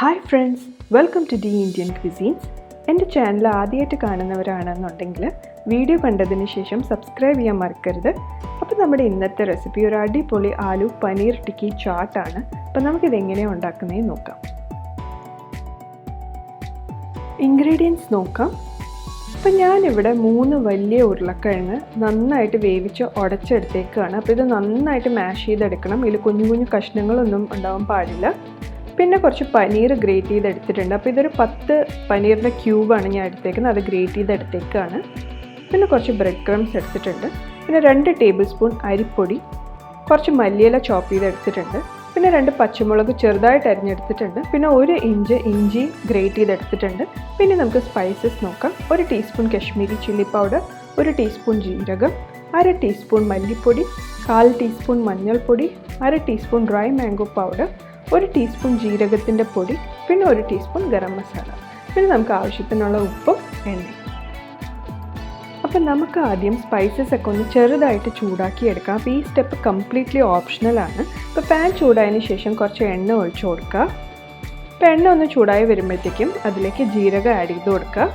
Hi friends, welcome to The Indian Cuisines. എൻ്റെ channel ആദ്യമായിട്ട് കാണുന്നവരാണെന്നുണ്ടെങ്കിൽ video കണ്ടതിന് ശേഷം സബ്സ്ക്രൈബ് ചെയ്യാൻ മറക്കരുത്. അപ്പോൾ നമ്മുടെ ഇന്നത്തെ റെസിപ്പി ഒരു അടിപൊളി ആലു പനീർ ടിക്കി ചാട്ട് ആണ്. അപ്പോൾ നമുക്കിത് എങ്ങനെയാണ് ഉണ്ടാക്കുന്നതെന്ന് നോക്കാം. ഇൻഗ്രീഡിയൻസ് നോക്കാം. അപ്പോൾ ഞാനിവിടെ 3 വലിയ ഉരുളക്കിഴങ്ങ് നന്നായിട്ട് വേവിച്ച് ഉടച്ചെടുത്തേക്കാണ്. അപ്പോൾ ഇത് നന്നായിട്ട് മാഷ് ചെയ്തെടുക്കണം. ഇതിൽ കുഞ്ഞു കുഞ്ഞു കഷ്ണങ്ങളൊന്നും ഉണ്ടാവാൻ പാടില്ല. പിന്നെ കുറച്ച് പനീർ ഗ്രേറ്റ് ചെയ്തെടുത്തിട്ടുണ്ട്. അപ്പോൾ ഇതൊരു 10 പനീറിൻ്റെ ക്യൂബാണ് ഞാൻ എടുത്തേക്കുന്നത്. അത് ഗ്രേറ്റ് ചെയ്തെടുത്തേക്കാണ്. പിന്നെ കുറച്ച് ബ്രെഡ് ക്രംസ് എടുത്തിട്ടുണ്ട്. പിന്നെ 2 ടേബിൾ സ്പൂൺ അരിപ്പൊടി, കുറച്ച് മല്ലിയില ചോപ്പ് ചെയ്തെടുത്തിട്ടുണ്ട്. പിന്നെ 2 പച്ചമുളക് ചെറുതായിട്ട് അരിഞ്ഞെടുത്തിട്ടുണ്ട്. പിന്നെ 1 ഇഞ്ച് ഇഞ്ചി ഗ്രേറ്റ് ചെയ്തെടുത്തിട്ടുണ്ട്. പിന്നെ നമുക്ക് സ്പൈസസ് നോക്കാം. 1 teaspoon Kashmiri chilli powder, 1 teaspoon ജീരകം, 1/2 ടീസ്പൂൺ മല്ലിപ്പൊടി, 1/4 ടീസ്പൂൺ മഞ്ഞൾപ്പൊടി, 1/2 teaspoon dry mango powder, 1 teaspoon ജീരകത്തിൻ്റെ പൊടി, പിന്നെ 1 ടീസ്പൂൺ ഗരം മസാല. പിന്നെ നമുക്ക് ആവശ്യത്തിനുള്ള ഉപ്പും എണ്ണയും. അപ്പം നമുക്ക് ആദ്യം സ്പൈസസ് ഒക്കെ ഒന്ന് ചെറുതായിട്ട് ചൂടാക്കി എടുക്കാം. അപ്പോൾ ഈ സ്റ്റെപ്പ് കംപ്ലീറ്റ്ലി ഓപ്ഷണലാണ്. ഇപ്പോൾ പാൻ ചൂടായതിന് ശേഷം കുറച്ച് എണ്ണ ഒഴിച്ചു കൊടുക്കുക. അപ്പോൾ എണ്ണ ഒന്ന് ചൂടായി വരുമ്പോഴത്തേക്കും അതിലേക്ക് ജീരകം ആഡ് ചെയ്ത് കൊടുക്കുക.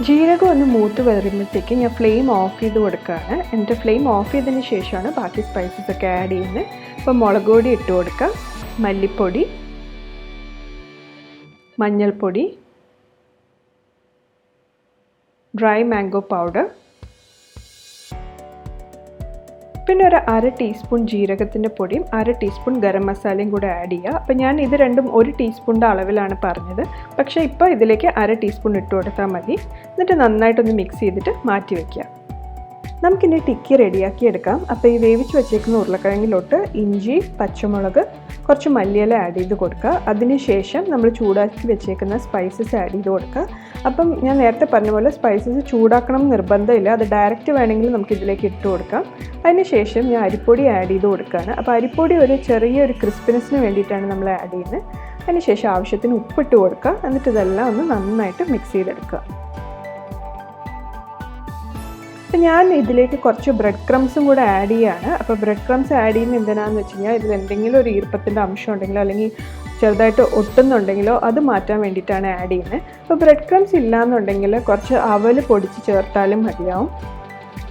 ജീരകം ഒന്ന് മൂത്ത് വരുമ്പോഴത്തേക്കും ഞാൻ ഫ്ലെയിം ഓഫ് ചെയ്ത് കൊടുക്കുകയാണ്. എന്നിട്ട് ഫ്ലെയിം ഓഫ് ചെയ്തതിന് ശേഷമാണ് ബാക്കി സ്പൈസസ് ഒക്കെ ആഡ് ചെയ്യുന്നത്. അപ്പോൾ മുളക് പൊടി ഇട്ട് കൊടുക്കുക, മല്ലിപ്പൊടി, മഞ്ഞൾപ്പൊടി, ഡ്രൈ മാംഗോ പൗഡർ, പിന്നെ ഒരു 1/2 ടീസ്പൂൺ ജീരകത്തിൻ്റെ പൊടിയും 1/2 ടീസ്പൂൺ ഗരം മസാലയും കൂടെ ആഡ് ചെയ്യുക. അപ്പോൾ ഞാൻ ഇത് രണ്ടും 1 ടീസ്പൂണിൻ്റെ അളവിലാണ് പറഞ്ഞത്. പക്ഷേ ഇപ്പോൾ ഇതിലേക്ക് 1/2 ടീസ്പൂൺ ഇട്ട് കൊടുത്താൽ മതി. എന്നിട്ട് നന്നായിട്ടൊന്ന് മിക്സ് ചെയ്തിട്ട് മാറ്റി വയ്ക്കുക. നമുക്കിനി ടിക്കി റെഡിയാക്കി എടുക്കാം. അപ്പോൾ ഈ വേവിച്ച് വെച്ചേക്കുന്ന ഉരുളക്കിഴങ്ങിലോട്ട് ഇഞ്ചി, പച്ചമുളക്, കുറച്ച് മല്ലിയില ആഡ് ചെയ്ത് കൊടുക്കുക. അതിനുശേഷം നമ്മൾ ചൂടാക്കി വെച്ചേക്കുന്ന സ്പൈസസ് ആഡ് ചെയ്ത് കൊടുക്കുക. അപ്പം ഞാൻ നേരത്തെ പറഞ്ഞ പോലെ സ്പൈസസ് ചൂടാക്കണം നിർബന്ധമില്ല. അത് ഡയറക്റ്റ് വേണമെങ്കിൽ നമുക്കിതിലേക്ക് ഇട്ട് കൊടുക്കാം. അതിനുശേഷം ഞാൻ അരിപ്പൊടി ആഡ് ചെയ്ത് കൊടുക്കുകയാണ്. അപ്പോൾ അരിപ്പൊടി ഒരു ചെറിയൊരു ക്രിസ്പിനെസ്സിന് വേണ്ടിയിട്ടാണ് നമ്മൾ ആഡ് ചെയ്യുന്നത്. അതിനുശേഷം ആവശ്യത്തിന് ഉപ്പിട്ട് കൊടുക്കുക. എന്നിട്ട് ഇതെല്ലാം ഒന്ന് നന്നായിട്ട് മിക്സ് ചെയ്തെടുക്കുക. അപ്പോൾ ഞാൻ ഇതിലേക്ക് കുറച്ച് ബ്രെഡ് ക്രംസും കൂടെ ആഡ് ചെയ്യുകയാണ്. അപ്പോൾ ബ്രെഡ് ക്രംസ് ആഡ് ചെയ്യുന്നത് എന്തിനാണെന്ന് വെച്ച് കഴിഞ്ഞാൽ ഇതിൽ എന്തെങ്കിലും ഒരു ഈർപ്പത്തിൻ്റെ അംശം ഉണ്ടെങ്കിലോ അല്ലെങ്കിൽ ചെറുതായിട്ട് ഒട്ടുന്നുണ്ടെങ്കിലോ അത് മാറ്റാൻ വേണ്ടിയിട്ടാണ് ആഡ് ചെയ്യുന്നത്. അപ്പോൾ ബ്രെഡ് ക്രംസ് ഇല്ലയെന്നുണ്ടെങ്കിൽ കുറച്ച് അവൽ പൊടിച്ച് ചേർത്താലും മതിയാവും.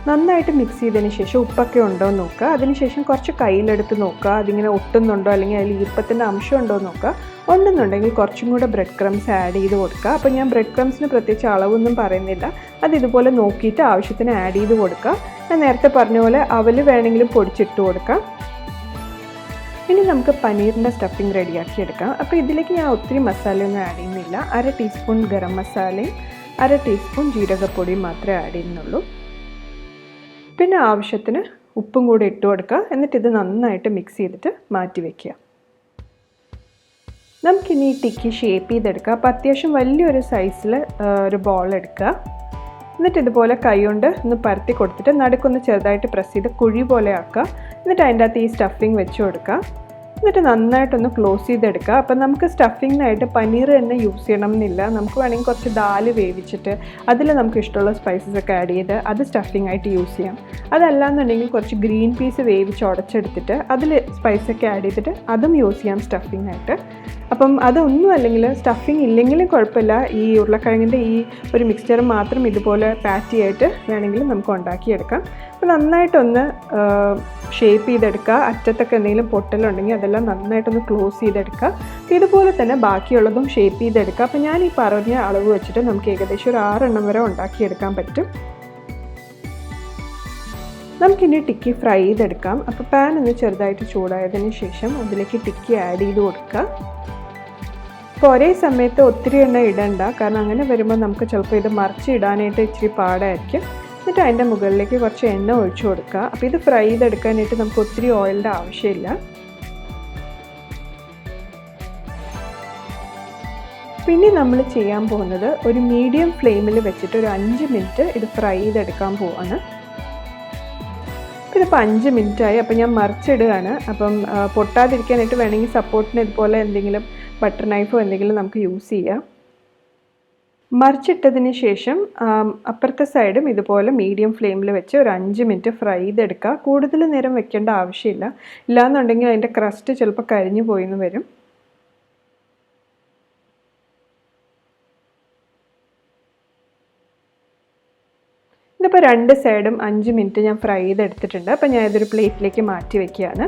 നന്നായിട്ട് മിക്സ് ചെയ്തതിന് ശേഷം ഉപ്പൊക്കെ ഉണ്ടോ എന്ന് നോക്കുക. അതിനുശേഷം കുറച്ച് കയ്യിലെടുത്ത് നോക്കുക, അതിങ്ങനെ ഒട്ടുന്നുണ്ടോ അല്ലെങ്കിൽ അതിൽ ഈർപ്പത്തിൻ്റെ അംശം ഉണ്ടോ എന്ന് നോക്കുക. ഉണ്ടെന്നുണ്ടെങ്കിൽ കുറച്ചും കൂടെ ബ്രെഡ് ക്രംസ് ആഡ് ചെയ്ത് കൊടുക്കുക. അപ്പോൾ ഞാൻ ബ്രെഡ് ക്രംസിന് പ്രത്യേകിച്ച് അളവൊന്നും പറയുന്നില്ല. അത് ഇതുപോലെ നോക്കിയിട്ട് ആവശ്യത്തിന് ആഡ് ചെയ്ത് കൊടുക്കുക. ഞാൻ നേരത്തെ പറഞ്ഞ പോലെ അവൽ വേണമെങ്കിലും പൊടിച്ചിട്ട് കൊടുക്കാം. ഇനി നമുക്ക് പനീറിൻ്റെ സ്റ്റഫിങ് റെഡിയാക്കി എടുക്കാം. അപ്പോൾ ഇതിലേക്ക് ഞാൻ ഒത്തിരി മസാലയൊന്നും ആഡ് ചെയ്യുന്നില്ല. 1/2 ടീസ്പൂൺ ഗരം മസാലയും 1/2 ടീസ്പൂൺ ജീരകപ്പൊടിയും മാത്രമേ ആഡ് ചെയ്യുന്നുള്ളൂ. പിന്നെ ആവശ്യത്തിന് ഉപ്പും കൂടി ഇട്ട് കൊടുക്കുക. എന്നിട്ട് ഇത് നന്നായിട്ട് മിക്സ് ചെയ്തിട്ട് മാറ്റി വയ്ക്കുക. നമുക്കിനി ഈ ടിക്കി ഷേപ്പ് ചെയ്തെടുക്കുക. അപ്പോൾ അത്യാവശ്യം വലിയൊരു സൈസിൽ ഒരു ബോൾ എടുക്കുക. എന്നിട്ട് ഇതുപോലെ കൈ കൊണ്ട് ഒന്ന് പരത്തി കൊടുത്തിട്ട് നടുക്കൊന്ന് ചെറുതായിട്ട് പ്രസ് ചെയ്ത് കുഴി പോലെ ആക്കുക. എന്നിട്ട് അതിൻ്റെ അകത്ത് ഈ സ്റ്റഫിങ് വെച്ച് കൊടുക്കുക. എന്നിട്ട് നന്നായിട്ടൊന്ന് ക്ലോസ് ചെയ്തെടുക്കുക. അപ്പം നമുക്ക് സ്റ്റഫിങ്ങിനായിട്ട് പനീർ തന്നെ യൂസ് ചെയ്യണം എന്നില്ല. നമുക്ക് വേണമെങ്കിൽ കുറച്ച് ദാൽ വേവിച്ചിട്ട് അതിൽ നമുക്ക് ഇഷ്ടമുള്ള സ്പൈസസ് ഒക്കെ ആഡ് ചെയ്ത് അത് സ്റ്റഫിംഗ് ആയിട്ട് യൂസ് ചെയ്യാം. അതല്ലാന്നുണ്ടെങ്കിൽ കുറച്ച് ഗ്രീൻ പീസ് വേവിച്ച് ഉടച്ചെടുത്തിട്ട് അതിൽ സ്പൈസൊക്കെ ആഡ് ചെയ്തിട്ട് അതും യൂസ് ചെയ്യാം സ്റ്റഫിംഗ് ആയിട്ട്. അപ്പം അതൊന്നും അല്ലെങ്കിൽ സ്റ്റഫിങ് ഇല്ലെങ്കിലും കുഴപ്പമില്ല. ഈ ഉരുളക്കിഴങ്ങിൻ്റെ ഈ ഒരു മിക്സ്ചർ മാത്രം ഇതുപോലെ പാറ്റി ആയിട്ട് വേണമെങ്കിൽ നമുക്ക് ഉണ്ടാക്കിയെടുക്കാം. അപ്പോൾ നന്നായിട്ടൊന്ന് ഷേപ്പ് ചെയ്തെടുക്കുക. അറ്റത്തൊക്കെ എന്തെങ്കിലും പൊട്ടലുണ്ടെങ്കിൽ അതെല്ലാം നന്നായിട്ടൊന്ന് ക്ലോസ് ചെയ്തെടുക്കുക. ഇതുപോലെ തന്നെ ബാക്കിയുള്ളതും ഷേപ്പ് ചെയ്തെടുക്കുക. അപ്പോൾ ഞാൻ ഈ പറഞ്ഞ അളവ് വെച്ചിട്ട് നമുക്ക് ഏകദേശം ഒരു 6 എണ്ണം വരെ ഉണ്ടാക്കിയെടുക്കാൻ പറ്റും. നമുക്കിനി ടിക്കി ഫ്രൈ ചെയ്തെടുക്കാം. അപ്പോൾ പാൻ ഒന്ന് ചെറുതായിട്ട് ചൂടായതിന് ശേഷം അതിലേക്ക് ടിക്കി ആഡ് ചെയ്ത് കൊടുക്കുക. അപ്പോൾ ഒരേ സമയത്ത് ഒത്തിരി എണ്ണ ഇടണ്ട, കാരണം അങ്ങനെ വരുമ്പോൾ നമുക്ക് ചിലപ്പോൾ ഇത് മറിച്ച് ഇടാനായിട്ട് ഇച്ചിരി പാടായിരിക്കും. എന്നിട്ട് അതിൻ്റെ മുകളിലേക്ക് കുറച്ച് എണ്ണ ഒഴിച്ചു കൊടുക്കുക. അപ്പോൾ ഇത് ഫ്രൈ ചെയ്തെടുക്കാനായിട്ട് നമുക്ക് ഒത്തിരി ഓയിലിൻ്റെ ആവശ്യമില്ല. പിന്നെ നമ്മൾ ചെയ്യാൻ പോകുന്നത് ഒരു മീഡിയം ഫ്ലെയിമിൽ വെച്ചിട്ട് ഒരു 5 മിനിറ്റ് ഇത് ഫ്രൈ ചെയ്തെടുക്കാൻ പോവാണ്. ഇതിപ്പോൾ 5 മിനിറ്റായി. അപ്പോൾ ഞാൻ മറിച്ചിടുകയാണ്. അപ്പം പൊട്ടാതിരിക്കാനായിട്ട് വേണമെങ്കിൽ സപ്പോർട്ടിന് ഇതുപോലെ എന്തെങ്കിലും ബട്ടർ നൈഫോ എന്തെങ്കിലും നമുക്ക് യൂസ് ചെയ്യാം. മറിച്ചിട്ടതിന് ശേഷം അപ്പുറത്തെ സൈഡും ഇതുപോലെ മീഡിയം ഫ്ലെയിമിൽ വെച്ച് ഒരു 5 മിനിറ്റ് ഫ്രൈ ചെയ്തെടുക്കുക. കൂടുതൽ നേരം വെക്കേണ്ട ആവശ്യമില്ല. ഇല്ലാന്നുണ്ടെങ്കിൽ അതിൻ്റെ ക്രസ്റ്റ് ചിലപ്പോൾ കരിഞ്ഞു പോയിന്ന് വരും. ഇതിപ്പോൾ 2 സൈഡും 5 മിനിറ്റ് ഞാൻ ഫ്രൈ ചെയ്തെടുത്തിട്ടുണ്ട്. അപ്പോൾ ഞാൻ ഇതൊരു പ്ലേറ്റിലേക്ക് മാറ്റി വയ്ക്കുകയാണ്.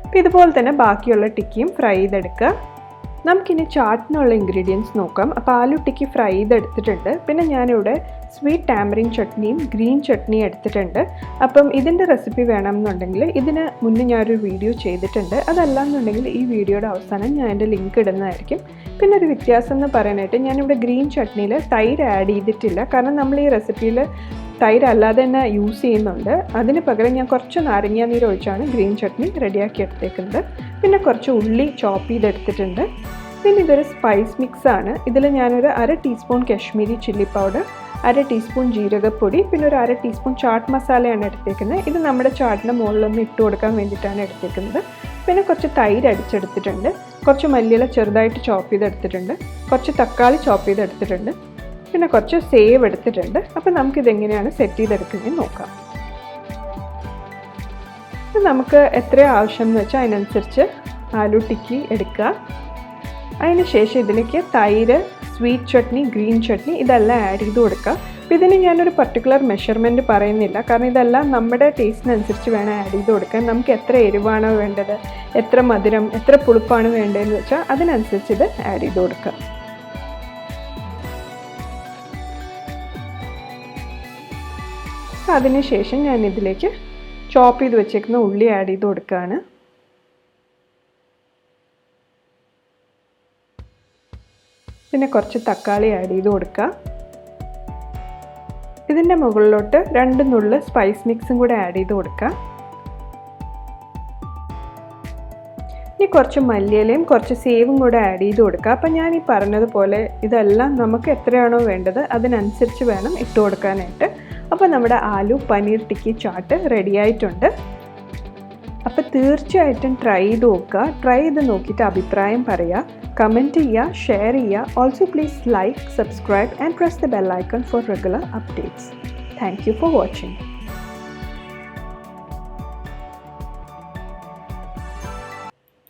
അപ്പോൾ ഇതുപോലെ തന്നെ ബാക്കിയുള്ള ടിക്കിയും ഫ്രൈ ചെയ്തെടുക്കുക. നമുക്കിനി ചാട്ടിനുള്ള ഇൻഗ്രീഡിയൻസ് നോക്കാം. അപ്പോൾ ആലു ടിക്കി ഫ്രൈ ചെയ്തെടുത്തിട്ടുണ്ട്. പിന്നെ ഞാനിവിടെ സ്വീറ്റ് ടാമറിൻ ചട്നിയും ഗ്രീൻ ചട്നിയും എടുത്തിട്ടുണ്ട്. അപ്പം ഇതിൻ്റെ റെസിപ്പി വേണമെന്നുണ്ടെങ്കിൽ ഇതിന് മുന്നേ ഞാനൊരു വീഡിയോ ചെയ്തിട്ടുണ്ട്. അതല്ലാന്നുണ്ടെങ്കിൽ ഈ വീഡിയോയുടെ അവസാനം ഞാൻ എൻ്റെ ലിങ്ക് ഇടുന്നതായിരിക്കും. പിന്നെ ഒരു വ്യത്യാസം എന്ന് പറയാനായിട്ട് ഞാനിവിടെ ഗ്രീൻ ചട്നിയിൽ തൈര് ആഡ് ചെയ്തിട്ടില്ല. കാരണം നമ്മൾ ഈ റെസിപ്പിയിൽ തൈര് അല്ലാതെ തന്നെ യൂസ് ചെയ്യുന്നുണ്ട്. അതിന് പകരം ഞാൻ കുറച്ച് നാരങ്ങ നീര് ഒഴിച്ചാണ് ഗ്രീൻ ചട്നി റെഡിയാക്കി എടുത്തേക്കുന്നത്. പിന്നെ കുറച്ച് ഉള്ളി ചോപ്പ് ചെയ്തെടുത്തിട്ടുണ്ട്. പിന്നെ ഇതൊരു സ്പൈസ് മിക്സാണ്. ഇതിൽ ഞാനൊരു 1/2 teaspoon Kashmiri chilli powder, 1/2 teaspoon ജീരകപ്പൊടി, പിന്നെ ഒരു 1/2 ടീസ്പൂൺ ചാട്ട് മസാലയാണ് എടുത്തേക്കുന്നത്. ഇത് നമ്മുടെ ചാട്ടിൻ്റെ മുകളിലൊന്ന് ഇട്ട് കൊടുക്കാൻ വേണ്ടിയിട്ടാണ് എടുത്തേക്കുന്നത്. പിന്നെ കുറച്ച് തൈര് അടിച്ചെടുത്തിട്ടുണ്ട്, കുറച്ച് മല്ലിയില ചെറുതായിട്ട് ചോപ്പ് ചെയ്തെടുത്തിട്ടുണ്ട്, കുറച്ച് തക്കാളി ചോപ്പ് ചെയ്തെടുത്തിട്ടുണ്ട്, പിന്നെ കുറച്ച് സേവ് എടുത്തിട്ടുണ്ട്. അപ്പോൾ നമുക്കിതെങ്ങനെയാണ് സെറ്റ് ചെയ്തെടുക്കുന്നത് നോക്കാം. നമുക്ക് എത്രയോ ആവശ്യം എന്ന് വെച്ചാൽ അതിനനുസരിച്ച് ആലു ടിക്കി എടുക്കുക. അതിന് ശേഷം ഇതിലേക്ക് തൈര്, സ്വീറ്റ് ചട്നി, ഗ്രീൻ ചട്നി ഇതെല്ലാം ആഡ് ചെയ്ത് കൊടുക്കുക. അപ്പോൾ ഇതിന് ഞാനൊരു പർട്ടിക്കുലർ മെഷർമെൻറ്റ് പറയുന്നില്ല, കാരണം ഇതെല്ലാം നമ്മുടെ ടേസ്റ്റിനനുസരിച്ച് വേണം ആഡ് ചെയ്ത് കൊടുക്കാൻ. നമുക്ക് എത്ര എരിവാണോ വേണ്ടത്, എത്ര മധുരം, എത്ര പുളിപ്പാണ് വേണ്ടതെന്ന് വെച്ചാൽ അതിനനുസരിച്ച് ഇത് ആഡ് ചെയ്ത് കൊടുക്കുക. അതിനുശേഷം ഞാൻ ഇതിലേക്ക് ചോപ്പ് ചെയ്ത് വെച്ചേക്കുന്ന ഉള്ളി ആഡ് ചെയ്ത് കൊടുക്കുകയാണ്. പിന്നെ കുറച്ച് തക്കാളി ആഡ് ചെയ്ത് കൊടുക്കുക. ഇതിൻ്റെ മുകളിലോട്ട് 2 നുള്ള് സ്പൈസ് മിക്സും കൂടെ ആഡ് ചെയ്ത് കൊടുക്കുക. ഇനി കുറച്ച് മല്ലിയിലയും കുറച്ച് സേവും കൂടെ ആഡ് ചെയ്ത് കൊടുക്കുക. അപ്പം ഞാൻ ഈ പറഞ്ഞതുപോലെ ഇതെല്ലാം നമുക്ക് എത്രയാണോ വേണ്ടത് അതിനനുസരിച്ച് വേണം ഇട്ട് കൊടുക്കാനായിട്ട്. അപ്പോൾ നമ്മുടെ ആലു പനീർ ടിക്കി ചാട്ട് റെഡി ആയിട്ടുണ്ട്. അപ്പോൾ തീർച്ചയായിട്ടും ട്രൈ ചെയ്ത് നോക്കുക. ട്രൈ ചെയ്ത് നോക്കിയിട്ട് അഭിപ്രായം പറയുക, കമൻറ്റ് ചെയ്യുക, ഷെയർ ചെയ്യുക. Also please like, subscribe and press the bell icon four regular updates. Thank you for watching.